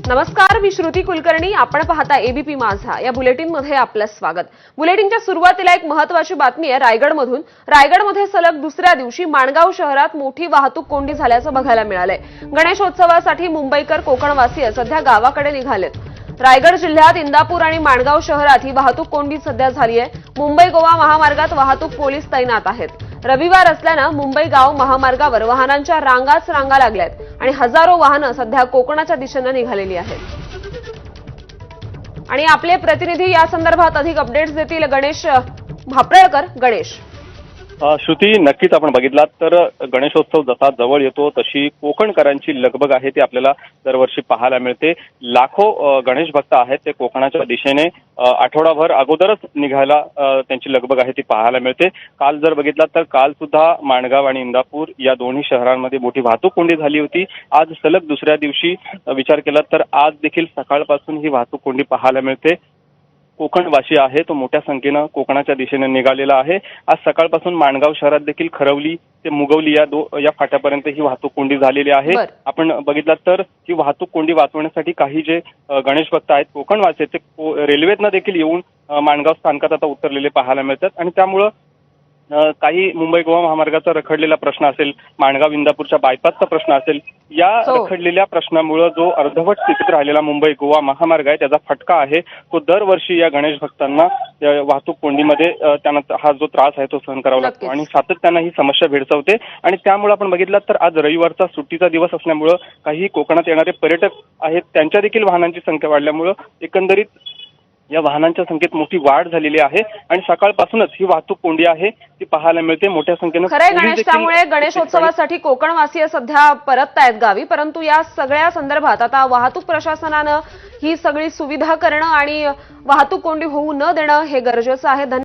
नमस्कार, मी श्रुती कुलकर्णी. आपण पाहता एबीपी माझा. या बुलेटिनमध्ये आपलं स्वागत. बुलेटिनच्या सुरुवातीला एक महत्त्वाची बातमी आहे रायगडमधून. रायगडमध्ये सलग दुसऱ्या दिवशी माणगाव शहरात मोठी वाहतूक कोंडी झाल्याचं बघायला मिळालंय. गणेशोत्सवासाठी मुंबईकर कोकणवासीय सध्या गावाकडे निघालेत. रायगड जिल्ह्यात इंदापूर आणि माणगाव शहरात ही वाहतूक कोंडी सध्या झाली आहे. मुंबई गोवा महामार्गात वाहतूक पोलीस तैनात आहेत. रविवार असल्यानं मुंबई गाव महामार्गावर वाहनांच्या रांगाच रांगा लागल्यात आणि हजारो वाहनं सध्या कोकणाच्या दिशेनं निघालेली आहेत. आणि आपले प्रतिनिधी या संदर्भात अधिक अपडेट्स देतील. गणेश भापळकर. गणेश. श्रुती, नक्कीच आपण बघितलात तर गणेशोत्सव जसा जवळ येतो तशी कोकणकरांची लगबग आहे ती आपल्याला दरवर्षी पाहायला मिळते. लाखो गणेश भक्त आहेत ते कोकणाच्या दिशेने आठवडाभर अगोदरच निघायला त्यांची लगबग आहे ती पाहायला मिळते. काल जर बघितलात तर काल सुद्धा माणगाव आणि इंदापूर या दोन्ही शहरांमध्ये मोठी वाहतूक कोंडी झाली होती. आज सलग दुसऱ्या दिवशी विचार केला तर आज देखील सकाळपासून ही वाहतूक कोंडी पाहायला मिळते. कोकणवासी आहे तो मोठ्या संख्येनं कोकणाच्या दिशेने निघालेला आहे. आज सकाळपासून माणगाव शहरात देखील खरवली ते मुगवली या फाट्यापर्यंत ही वाहतूक कोंडी झालेली आहे. आपण बघितलात तर ही वाहतूक कोंडी वाचवण्यासाठी काही जे गणेश भक्त आहेत कोकणवासी आहेत ते रेल्वेतनं देखील येऊन माणगाव स्थानकात आता उतरलेले पाहायला मिळतात. आणि त्यामुळं काही मुंबई गोवा महामार्गाचा रखडलेला प्रश्न असेल, माणगाव इंदापूरच्या बायपासचा प्रश्न असेल, या रखडलेल्या प्रश्नामुळे जो अर्धवट स्थितीत राहिलेला मुंबई गोवा महामार्ग आहे त्याचा फटका आहे तो दरवर्षी या गणेश भक्तांना वाहतूक कोंडीमध्ये त्यांना हा जो त्रास आहे तो सहन करावा लागतो आणि सातत्यानं ही समस्या भेडसावते. आणि त्यामुळे आपण बघितलं तर आज रविवारचा सुट्टीचा दिवस असल्यामुळं काही कोकणात येणारे पर्यटक आहेत त्यांच्या देखील वाहनांची संख्या वाढल्यामुळं एकंदरीत या वाहनांच्या संख्येत मोठी वाढ झालेली आहे आणि सकाळपासूनच ही वाहतूक कोंडी आहे ती पाहायला मिळते. मोठ्या संख्येनं खरंय गणेश, त्यामुळे गणेशोत्सवासाठी कोकणवासीय सध्या परततायत गावी. परंतु या सगळ्या संदर्भात आता वाहतूक प्रशासनानं ही सगळी सुविधा करणं आणि वाहतूक कोंडी होऊ न देणं हे गरजेचं आहे.